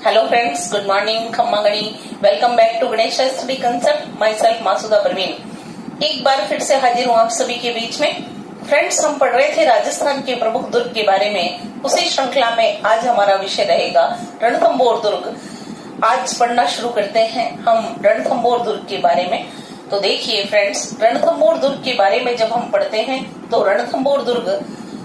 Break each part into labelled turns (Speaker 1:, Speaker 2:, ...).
Speaker 1: Hello friends, good morning, खम्मा गणी। Welcome back to Ganesh study concept. Myself Masuda Parveen. एक बार फिर से हाजिर हूँ आप सभी के बीच में। फ्रेंड्स, हम पढ़ रहे थे राजस्थान के प्रमुख दुर्ग के बारे में। उसी श्रृंखला में आज हमारा विषय रहेगा रणथंभौर दुर्ग। आज पढ़ना शुरू करते हैं हम रणथंभौर दुर्ग के बारे में। तो देखिए फ्रेंड्स, रणथंभौर दुर्ग के बारे में जब हम पढ़ते हैं तो रणथंभौर दुर्ग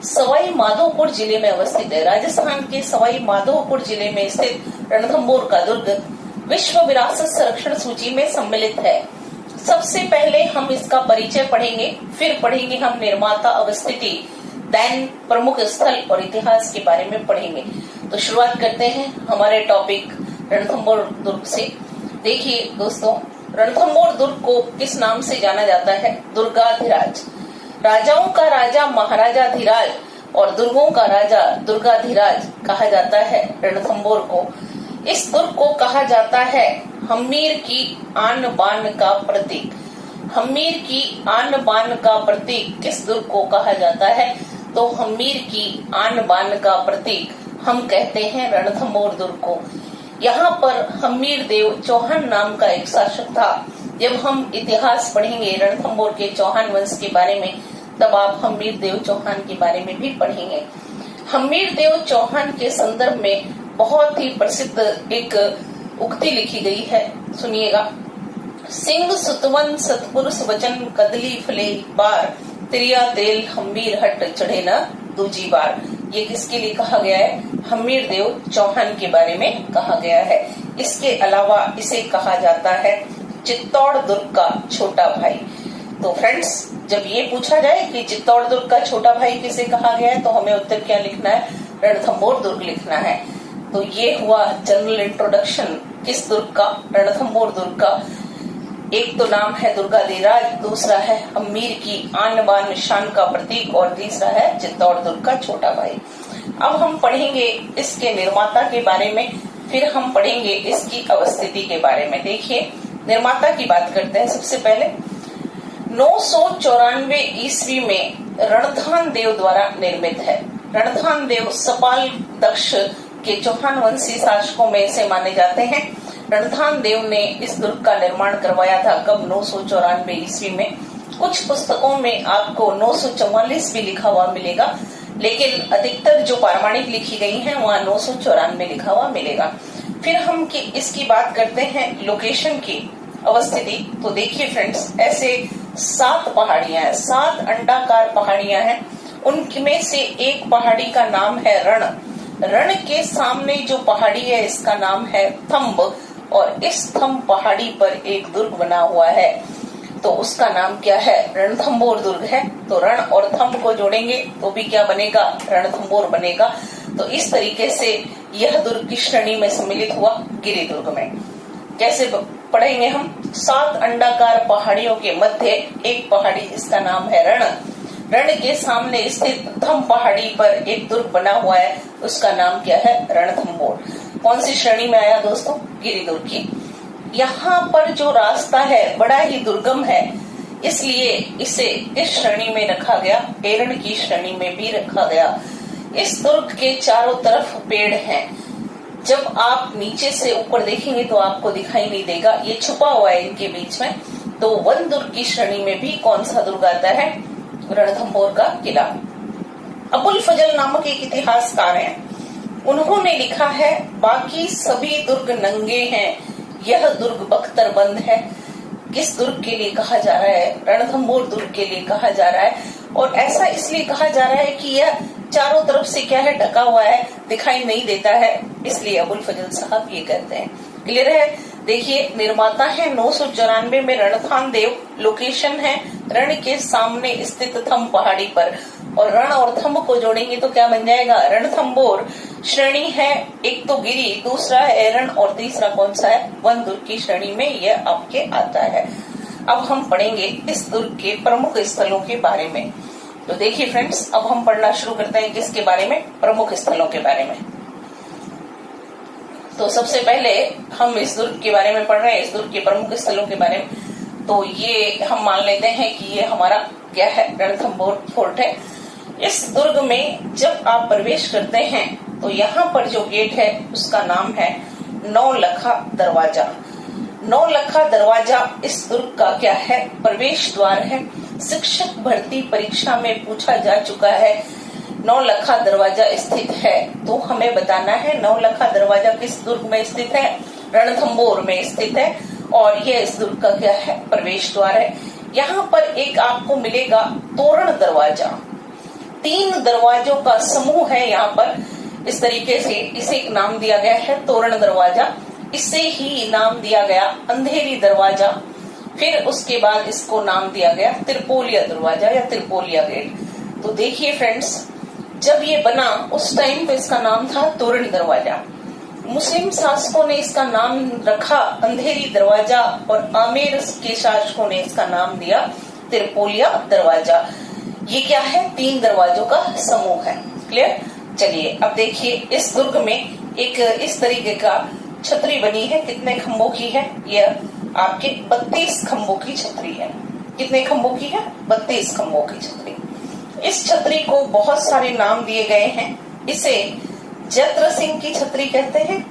Speaker 1: सवाई माधोपुर जिले में अवस्थित है। राजस्थान के सवाई माधोपुर जिले में स्थित रणथंभौर का दुर्ग विश्व विरासत संरक्षण सूची में सम्मिलित है। सबसे पहले हम इसका परिचय पढ़ेंगे, फिर पढ़ेंगे हम निर्माता, अवस्थिति, दैन प्रमुख स्थल और इतिहास के बारे में पढ़ेंगे। तो शुरुआत करते हैं हमारे टॉपिक रणथंभौर दुर्ग से। देखिए दोस्तों, रणथंभौर दुर्ग को किस नाम से जाना जाता है? दुर्गाधिराज। राजाओं का राजा महाराजाधिराज और दुर्गों का राजा दुर्गाधिराज कहा जाता है रणथंभौर को। इस दुर्ग को कहा जाता है हम्मीर की आन बान का प्रतीक। हम्मीर की आन बान का प्रतीक किस दुर्ग को कहा जाता है? तो हम्मीर की आन बान का प्रतीक हम कहते हैं रणथंभौर दुर्ग को। यहाँ पर हम्मीर देव चौहान नाम का एक शासक था। जब हम इतिहास पढ़ेंगे रणथंभौर के चौहान वंश के बारे में, तब आप हम्मीर देव चौहान के बारे में भी पढ़ेंगे। हम्मीर देव चौहान के संदर्भ में बहुत ही प्रसिद्ध एक उक्ति लिखी गई है, सुनिएगा। सिंह सुतवन सतपुरुष वचन कदली फले बार, त्रिया तेल हम्मीर हट चढ़े न दूजी बार। ये किसके लिए कहा गया है? हम्मीर देव चौहान के बारे में कहा गया है। इसके अलावा इसे कहा जाता है चित्तौड़ दुर्ग का छोटा भाई। तो फ्रेंड्स, जब ये पूछा जाए कि चित्तौड़ दुर्ग का छोटा भाई किसे कहा गया है, तो हमें उत्तर क्या लिखना है? रणथंभौर दुर्ग लिखना है। तो ये हुआ जनरल इंट्रोडक्शन किस दुर्ग का? रणथंभौर दुर्ग का। एक तो नाम है दुर्गाधिराज, दूसरा है हम्मीर की आन बान शान का प्रतीक और तीसरा है चित्तौड़ दुर्ग का छोटा भाई। अब हम पढ़ेंगे इसके निर्माता के बारे में, फिर हम पढ़ेंगे इसकी अवस्थिति के बारे में। देखिए, निर्माता की बात करते हैं। सबसे पहले 994 ईस्वी में रणधान देव द्वारा निर्मित है। रणधान देव सपाल दक्ष के चौहान वंशी शासकों में से माने जाते हैं। रणधान देव ने इस दुर्ग का निर्माण करवाया था। कब? 994 ईस्वी में। कुछ पुस्तकों में आपको 944 भी लिखा हुआ मिलेगा, लेकिन अधिकतर जो प्रामाणिक लिखी गई हैं वहाँ 994 लिखा हुआ मिलेगा। फिर हम इसकी बात करते हैं लोकेशन की, अवस्थिति। तो देखिए फ्रेंड्स, ऐसे 7 पहाड़ियां हैं, 7 अंडाकार पहाड़ियां हैं। उनमें से एक पहाड़ी का नाम है रण। रण के सामने जो पहाड़ी है इसका नाम है थंब, और इस थंब पहाड़ी पर एक दुर्ग बना हुआ है। तो उसका नाम क्या है? रणथंभौर दुर्ग है। तो रण और थंब को जोड़ेंगे तो भी क्या बनेगा? रणथंभौर बनेगा। तो इस तरीके से यह दुर्ग की श्रेणी में सम्मिलित हुआ गिरि दुर्ग में। कैसे पढ़ेंगे हम? 7 अंडाकार पहाड़ियों के मध्य एक पहाड़ी, इसका नाम है रण। रण के सामने स्थित थंब पहाड़ी पर एक दुर्ग बना हुआ है, उसका नाम क्या है? रणथंभौर। कौन सी श्रेणी में आया दोस्तों? गिरि दुर्ग की। यहाँ पर जो रास्ता है बड़ा ही दुर्गम है, इसलिए इसे इस श्रेणी में रखा गया, एरण की श्रेणी में भी रखा गया। इस दुर्ग के चारों तरफ पेड़ हैं। जब आप नीचे से ऊपर देखेंगे तो आपको दिखाई नहीं देगा, ये छुपा हुआ है इनके बीच में। तो वन दुर्ग की श्रेणी में भी कौन सा दुर्ग आता है? रणथंभौर का किला। अबुल फजल नामक एक इतिहासकार हैं, उन्होंने लिखा है बाकी सभी दुर्ग नंगे हैं, यह दुर्ग बख्तरबंद है। किस दुर्ग के लिए कहा जा रहा है? रणथंभौर दुर्ग के लिए कहा जा रहा है। और ऐसा इसलिए कहा जा रहा है कि यह चारों तरफ से क्या है? ढका हुआ है, दिखाई नहीं देता है, इसलिए अबुल फजल साहब ये कहते हैं। क्लियर है? देखिए, निर्माता है 994 में रणधान देव, लोकेशन है रण के सामने स्थित थंब पहाड़ी पर, और रण और थंब को जोड़ेंगे तो क्या बन जाएगा? रणथंभौर। श्रेणी है एक तो गिरि, दूसरा है एरण और तीसरा कौन सा है? वन दुर्ग की श्रेणी में यह आपके आता है। अब हम पढ़ेंगे इस दुर्ग के प्रमुख स्थलों के बारे में। तो देखिए फ्रेंड्स, अब हम पढ़ना शुरू करते हैं किसके बारे में? प्रमुख स्थलों के बारे में। तो सबसे पहले हम इस दुर्ग के बारे में पढ़ रहे हैं, इस दुर्ग के प्रमुख स्थलों के बारे में। तो ये हम मान लेते हैं कि ये हमारा क्या है? रणथंभौर फोर्ट है। इस दुर्ग में जब आप प्रवेश करते हैं तो यहाँ पर जो गेट है उसका नाम है नौलखा दरवाजा। नौलखा दरवाजा इस दुर्ग का क्या है? प्रवेश द्वार है। शिक्षक भर्ती परीक्षा में पूछा जा चुका है। नौलखा दरवाजा स्थित है, तो हमें बताना है नौलखा दरवाजा किस दुर्ग में स्थित है? रणथंभौर में स्थित है, और यह इस दुर्ग का क्या है? प्रवेश द्वार है। यहाँ पर एक आपको मिलेगा तोरण दरवाजा। 3 दरवाजों का समूह है यहाँ पर। इस तरीके से इसे एक नाम दिया गया है तोरण दरवाजा। इसे ही नाम दिया गया अंधेरी दरवाजा। फिर उसके बाद इसको नाम दिया गया त्रिपोलिया दरवाजा या त्रिपोलिया गेट। तो देखिए फ्रेंड्स, जब ये बना उस टाइम पे इसका नाम था तोरण दरवाजा। मुस्लिम शासकों ने इसका नाम रखा अंधेरी दरवाजा, और आमेर के शासकों ने इसका नाम दिया त्रिपोलिया दरवाजा। ये क्या है? 3 दरवाजों का समूह है। क्लियर? चलिए अब देखिए, इस दुर्ग में एक इस तरीके का छतरी बनी है। कितने खंभों की है? यह आपके 32 खंभों की छतरी है। कितने खंभों की है? 32 खंभों की छतरी। इस छतरी को बहुत सारे नाम दिए गए हैं। इसे जत्र सिंह की छतरी कहते हैं,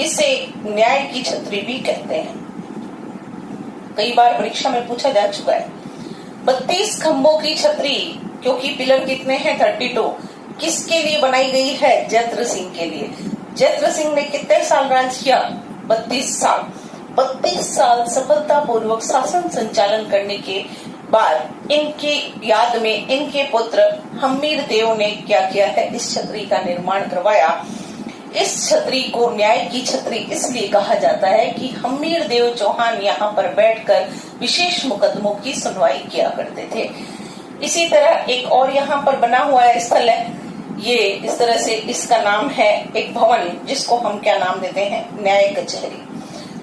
Speaker 1: इसे न्याय की छतरी भी कहते हैं। कई बार परीक्षा में पूछा जा चुका है। 32 खंभों की छतरी, क्योंकि पिलर कितने हैं? 32। किसके लिए बनाई गई है? जत्र सिंह के लिए। जत्र सिंह ने कितने साल राज किया? 32 साल। 32 साल सफलतापूर्वक शासन संचालन करने के बाद इनकी याद में इनके पुत्र हम्मीर देव ने क्या किया है? इस छतरी का निर्माण करवाया। इस छतरी को न्याय की छतरी इसलिए कहा जाता है कि हम्मीर देव चौहान यहाँ पर बैठकर विशेष मुकदमों की सुनवाई किया करते थे। इसी तरह एक और यहाँ पर बना हुआ है स्थल है। ये इस तरह से इसका नाम है एक भवन, जिसको हम क्या नाम देते हैं? न्याय कचहरी।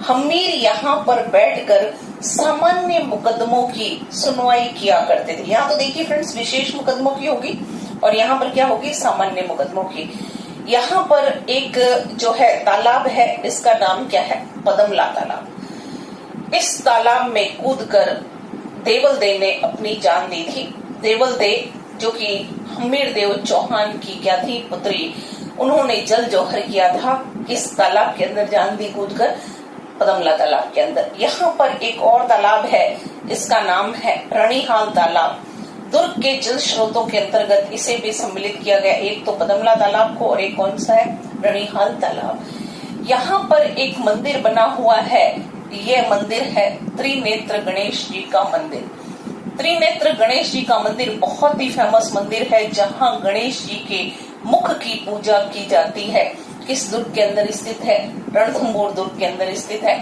Speaker 1: हम्मीर यहाँ पर बैठकर सामान्य मुकदमों की सुनवाई किया करते थे। यहाँ तो देखिए फ्रेंड्स, विशेष मुकदमों की होगी, और यहाँ पर क्या होगी? सामान्य मुकदमों की। यहाँ पर एक जो है तालाब है, इसका नाम क्या है? पदमला तालाब। इस तालाब में कूदकर देवल दे ने अपनी जान दी थी। देवल दे जो कि हम्मीर देव चौहान की क्या थी? पुत्री। उन्होंने जल जौहर किया था। इस तालाब के अंदर जान दी कूदकर, पदमला तालाब के अंदर। यहाँ पर एक और तालाब है, इसका नाम है रणीहाल तालाब। दुर्ग के जल स्रोतों के अंतर्गत इसे भी सम्मिलित किया गया। एक तो पदमला तालाब को, और एक कौन सा है? रणीहाल तालाब। यहाँ पर एक मंदिर बना हुआ है। यह मंदिर है त्रिनेत्र गणेश जी का मंदिर। त्रिनेत्र गणेश जी का मंदिर बहुत ही फेमस मंदिर है, जहाँ गणेश जी के मुख की पूजा की जाती है। किस दुर्ग के अंदर स्थित है? रणथंभौर दुर्ग के अंदर स्थित है।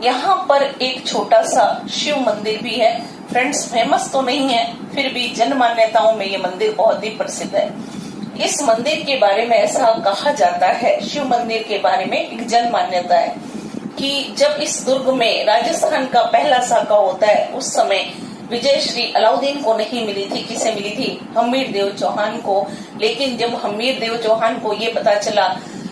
Speaker 1: यहाँ पर एक छोटा सा शिव मंदिर भी है। फ्रेंड्स, फेमस तो नहीं है, फिर भी जन मान्यताओं में ये मंदिर बहुत ही प्रसिद्ध है। इस मंदिर के बारे में ऐसा कहा जाता है, शिव मंदिर के बारे में एक जन मान्यता है कि जब इस दुर्ग में राजस्थान का पहला साका होता है, उस समय विजय श्री अलाउद्दीन को नहीं मिली थी। किसे मिली थी? हम्मीर देव चौहान को। लेकिन जब हम्मीर देव चौहान को ये पता चला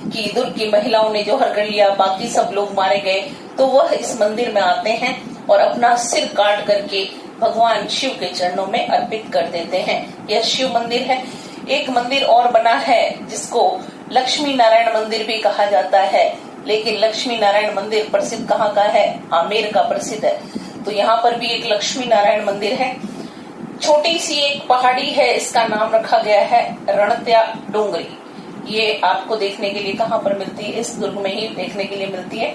Speaker 1: कि दुर्ग की महिलाओं ने जौहर कर लिया, बाकी सब लोग मारे गए, तो वह इस मंदिर में आते हैं और अपना सिर काट करके भगवान शिव के चरणों में अर्पित कर देते हैं। यह शिव मंदिर है। एक मंदिर और बना है जिसको लक्ष्मी नारायण मंदिर भी कहा जाता है, लेकिन लक्ष्मी नारायण मंदिर प्रसिद्ध कहाँ का है? आमेर का प्रसिद्ध है। तो यहाँ पर भी एक लक्ष्मी नारायण मंदिर है। छोटी सी एक पहाड़ी है, इसका नाम रखा गया है रणत्या डोंगरी। ये आपको देखने के लिए कहाँ पर मिलती है? इस दुर्ग में ही देखने के लिए मिलती है।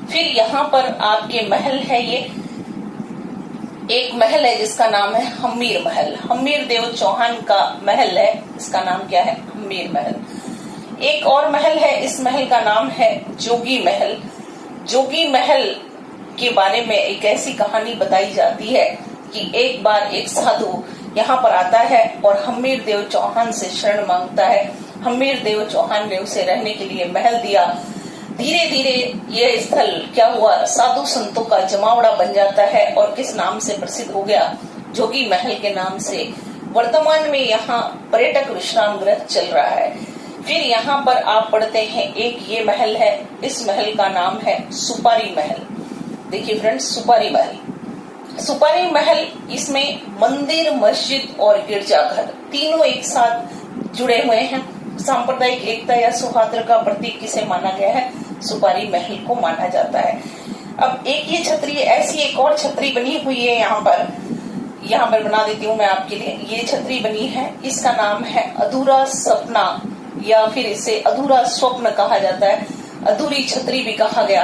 Speaker 1: फिर यहाँ पर आपके महल है। ये एक महल है जिसका नाम है हम्मीर महल। हम्मीर देव चौहान का महल है, इसका नाम क्या है? हम्मीर महल। एक और महल है, इस महल का नाम है जोगी महल। जोगी महल के बारे में एक ऐसी कहानी बताई जाती है कि एक बार एक साधु यहाँ पर आता है और हम्मीर देव चौहान से शरण मांगता है। हम्मीर देव चौहान ने उसे रहने के लिए महल दिया। धीरे धीरे यह स्थल क्या हुआ? साधु संतों का जमावड़ा बन जाता है और किस नाम से प्रसिद्ध हो गया? जोगी महल के नाम से। वर्तमान में यहाँ पर्यटक विश्राम गृह चल रहा है। फिर यहाँ पर आप पढ़ते हैं एक ये महल है, इस महल का नाम है सुपारी महल। देखिए फ्रेंड्स, सुपारी महल। सुपारी महल, इसमें मंदिर, मस्जिद और गिरजाघर तीनों एक साथ जुड़े हुए हैं। सांप्रदायिक एकता या सौहार्द का प्रतीक किसे माना गया है? सुपारी महल को माना जाता है। अब एक ये छतरी, ऐसी एक और छतरी बनी हुई है यहाँ पर बना देती हूँ मैं आपके लिए। ये छतरी बनी है, इसका नाम है अधूरा सपना या फिर इसे अधूरा स्वप्न कहा जाता है, अधूरी छतरी भी कहा गया।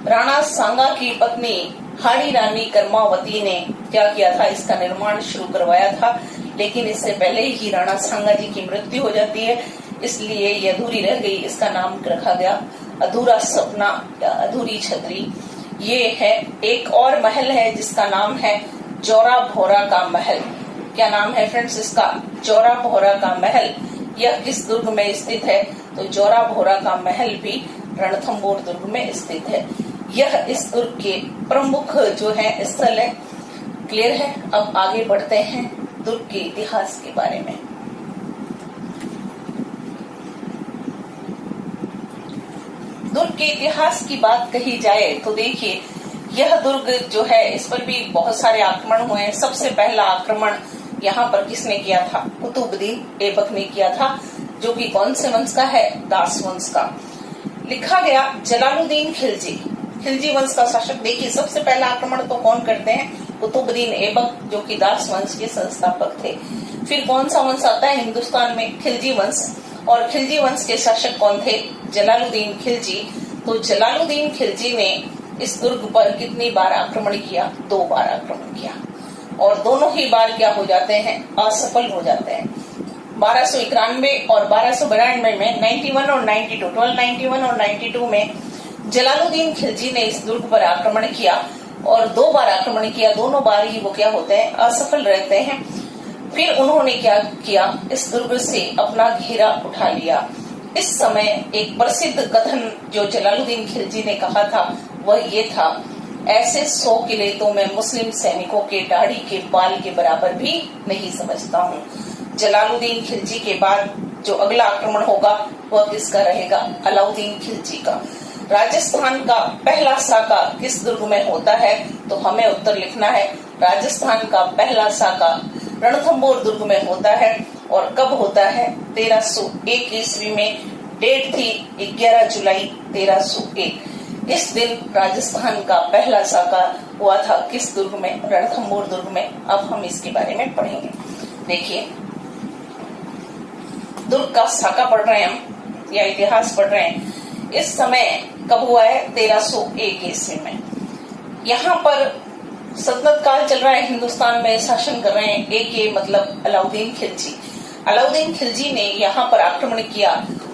Speaker 1: राणा सांगा की पत्नी हाड़ी रानी कर्मावती ने क्या किया था, इसका निर्माण शुरू करवाया था, लेकिन इससे पहले ही राणा सांगा जी की मृत्यु हो जाती है, इसलिए ये अधूरी रह गई। इसका नाम रखा गया अधूरा सपना या अधूरी छतरी। ये है एक और महल है जिसका नाम है जौरा भोरा का महल। क्या नाम है फ्रेंड्स इसका? जौरा भोरा का महल। यह किस दुर्ग में स्थित है? तो जौरा भोरा का महल भी रणथंभौर दुर्ग में स्थित है। यह इस दुर्ग के प्रमुख जो है स्थल है। क्लियर है? अब आगे बढ़ते हैं दुर्ग के इतिहास के बारे में। दुर्ग के इतिहास की बात कही जाए तो देखिए, यह दुर्ग जो है इस पर भी बहुत सारे आक्रमण हुए हैं। सबसे पहला आक्रमण यहाँ पर किसने किया था? कुतुबुद्दीन ऐबक ने किया था, जो कि कौन से वंश का है? दास वंश का। लिखा गया जलालुद्दीन खिलजी, खिलजी वंश का शासक। देखिए सबसे पहला आक्रमण तो कौन करते हैं? कुतुबुद्दीन ऐबक, जो कि दास वंश के संस्थापक थे। फिर कौन सा वंश आता है हिंदुस्तान में? खिलजी वंश। और खिलजी वंश के शासक कौन थे? जलालुद्दीन खिलजी। तो जलालुद्दीन खिलजी ने इस दुर्ग पर कितनी बार आक्रमण किया? 2 बार आक्रमण किया, और दोनों ही बार क्या हो जाते हैं? असफल हो जाते हैं। 1291 और 1292 में 91 और 92, 1291 और 92 में जलालुद्दीन खिलजी ने इस दुर्ग पर आक्रमण किया और 2 बार आक्रमण किया। दोनों बार ही वो क्या होते हैं? असफल रहते हैं। फिर उन्होंने क्या किया? इस दुर्ग से अपना घेरा उठा लिया। इस समय एक प्रसिद्ध कथन जो जलालुद्दीन खिलजी ने कहा था वह ये था, ऐसे 100 किले तो मैं मुस्लिम सैनिकों के दाढ़ी के बाल के बराबर भी नहीं समझता हूँ। जलालुद्दीन खिलजी के बाद जो अगला आक्रमण होगा वह किसका रहेगा? अलाउद्दीन खिलजी का। राजस्थान का पहला साका किस दुर्ग में होता है? तो हमें उत्तर लिखना है, राजस्थान का पहला साका रणथंभौर दुर्ग में होता है। और कब होता है? 1301 ईस्वी में। डेट थी 11 जुलाई 1301। इस दिन राजस्थान का पहला साका हुआ था किस दुर्ग में? रणथंभौर दुर्ग में। अब हम इसके बारे में पढ़ेंगे। देखिए, दुर्ग का साका पढ़ रहे हैं हम या इतिहास पढ़ रहे हैं। इस समय कब हुआ है? 1301 ईस्वी में। यहाँ पर सल्तनत काल चल रहा है, हिंदुस्तान में शासन कर रहे हैं एक मतलब अलाउद्दीन खिलजी। अलाउद्दीन खिलजी ने यहाँ पर आक्रमण किया।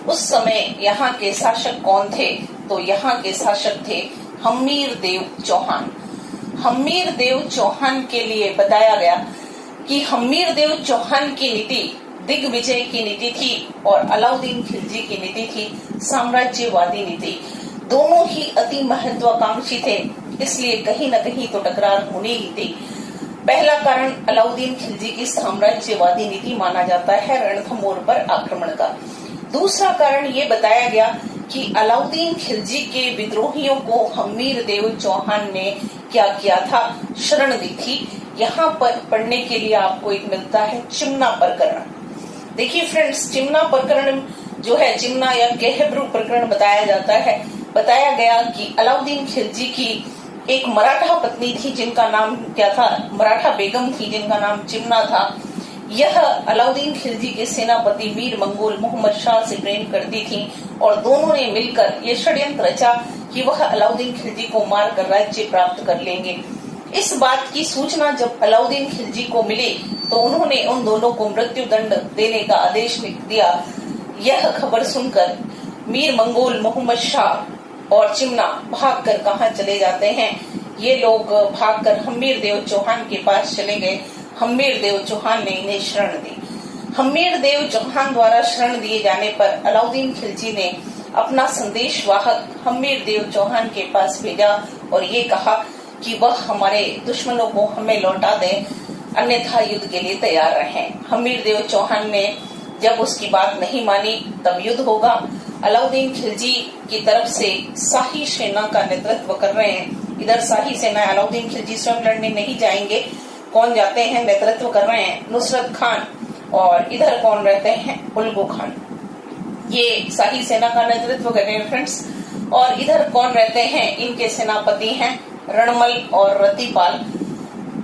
Speaker 1: उस समय यहाँ के शासक कौन थे? तो यहाँ के शासक थे हम्मीर देव चौहान। हम्मीर देव चौहान के लिए बताया गया कि हम्मीर देव चौहान की नीति दिग्विजय की नीति थी और अलाउद्दीन खिलजी की नीति थी साम्राज्यवादी नीति। दोनों ही अति महत्वाकांक्षी थे, इसलिए कहीं न कहीं तो टकरार होनी ही थी। पहला कारण अलाउद्दीन खिलजी की साम्राज्यवादी नीति माना जाता है रणथंभौर पर आक्रमण का। दूसरा कारण ये बताया गया कि अलाउद्दीन खिलजी के विद्रोहियों को हम्मीर देव चौहान ने क्या किया था? शरण दी थी। यहाँ पर पढ़ने के लिए आपको एक मिलता है चिमना प्रकरण। देखिए फ्रेंड्स, चिमना प्रकरण जो है, चिमना या केहब्रू प्रकरण बताया जाता है। बताया गया कि अलाउद्दीन खिलजी की एक मराठा पत्नी थी जिनका नाम क्या था? मराठा बेगम थी जिनका नाम चिमना था। यह अलाउद्दीन खिलजी के सेनापति वीर मंगोल मोहम्मद शाह से प्रेम करती थी और दोनों ने मिलकर ये षड्यंत्र रचा कि वह अलाउद्दीन खिलजी को मारकर राज्य प्राप्त कर लेंगे। इस बात की सूचना जब अलाउद्दीन खिलजी को मिली तो उन्होंने उन दोनों को मृत्यु दंड देने का आदेश लिख दिया। यह खबर सुनकर मीर मंगोल मोहम्मद शाह और चिमना भागकर कहाँ चले जाते हैं? ये लोग भागकर हम्मीर देव चौहान के पास चले गए। हम्मीर देव चौहान ने इन्हें शरण दी। हम्मीर देव चौहान द्वारा शरण दिए जाने पर अलाउद्दीन खिलजी ने अपना संदेश वाहक हम्मीर देव चौहान के पास भेजा और ये कहा कि वह हमारे दुश्मनों को हमें लौटा दें, अन्यथा युद्ध के लिए तैयार रहें। हम्मीर देव चौहान ने जब उसकी बात नहीं मानी तब युद्ध होगा। अलाउद्दीन खिलजी की तरफ से शाही सेना का नेतृत्व कर रहे हैं। इधर शाही सेना, अलाउद्दीन खिलजी स्वयं लड़ने नहीं जाएंगे। कौन जाते हैं? नेतृत्व कर रहे हैं नुसरत खान, और इधर कौन रहते हैं? उल्गो खान। ये शाही सेना का नेतृत्व कर रहे हैं फ्रेंड्स। और इधर कौन रहते हैं, इनके सेनापति हैं रणमल और रतिपाल।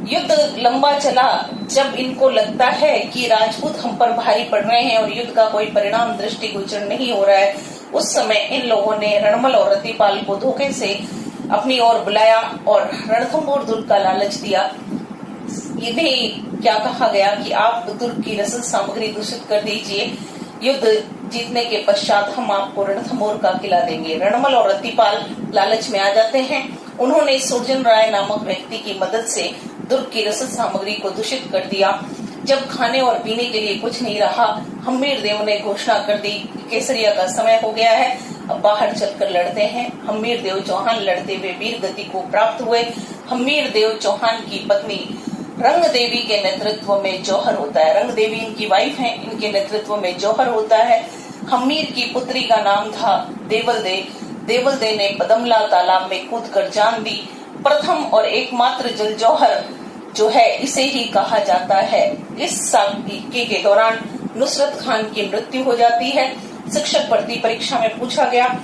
Speaker 1: युद्ध लंबा चला। जब इनको लगता है कि राजपूत हम पर भारी पड़ रहे हैं और युद्ध का कोई परिणाम दृष्टिगोचर नहीं हो रहा है, उस समय इन लोगों ने रणमल और रतिपाल को धोखे से अपनी ओर बुलाया और रणथंभौर दुर्ग का लालच दिया। इन्हें क्या कहा गया कि आप दुर्ग की रसद सामग्री दूषित कर दीजिए, युद्ध जीतने के पश्चात हम आपको रणथंभौर का किला देंगे। रणमल और रतिपाल लालच में आ जाते हैं। उन्होंने सुरजन राय नामक व्यक्ति की मदद से दुर्ग की रसद सामग्री को दूषित कर दिया। जब खाने और पीने के लिए कुछ नहीं रहा, हम्मीर देव ने घोषणा कर दी कि केसरिया का समय हो गया है, अब बाहर चलकर लड़ते हैं। हम्मीर देव चौहान लड़ते हुए वीर गति को प्राप्त हुए। हम्मीर देव चौहान की पत्नी रंग देवी के नेतृत्व में जौहर होता है। रंग देवी इनकी वाइफ है, इनके नेतृत्व में जौहर होता है। हम्मीर की पुत्री का नाम था देवल दे। देवल दे ने पदमला तालाब में कूदकर जान दी। प्रथम और एकमात्र जल जौहर जो है, इसे ही कहा जाता है। इस साल के दौरान नुसरत खान की मृत्यु हो जाती है। शिक्षक भर्ती परीक्षा में पूछा गया,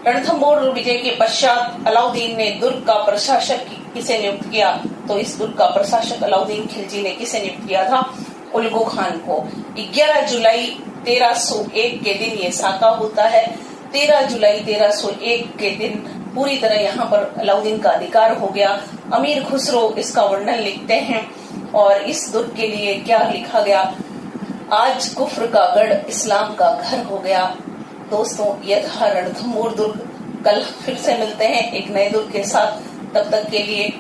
Speaker 1: रणथंभौर विजय के पश्चात अलाउद्दीन ने दुर्ग का प्रशासक किसे नियुक्त किया? तो इस दुर्ग का प्रशासक अलाउद्दीन खिलजी ने किसे नियुक्त किया था? उल्गो खान को। 11 जुलाई 1301 के दिन ये साका होता है। 13 जुलाई 1301 के दिन पूरी तरह यहाँ पर अलाउद्दीन का अधिकार हो गया। अमीर खुसरो इसका वर्णन लिखते हैं और इस दुर्ग के लिए क्या लिखा गया, आज कुफ्र का गढ़ इस्लाम का घर हो गया। दोस्तों, यह था रणथंभौर दुर्ग। कल फिर से मिलते हैं एक नए दुर्ग के साथ। तब तक के लिए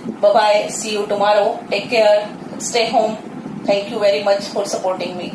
Speaker 1: bye bye, see you tomorrow, take care, stay home. Thank you very much for supporting me.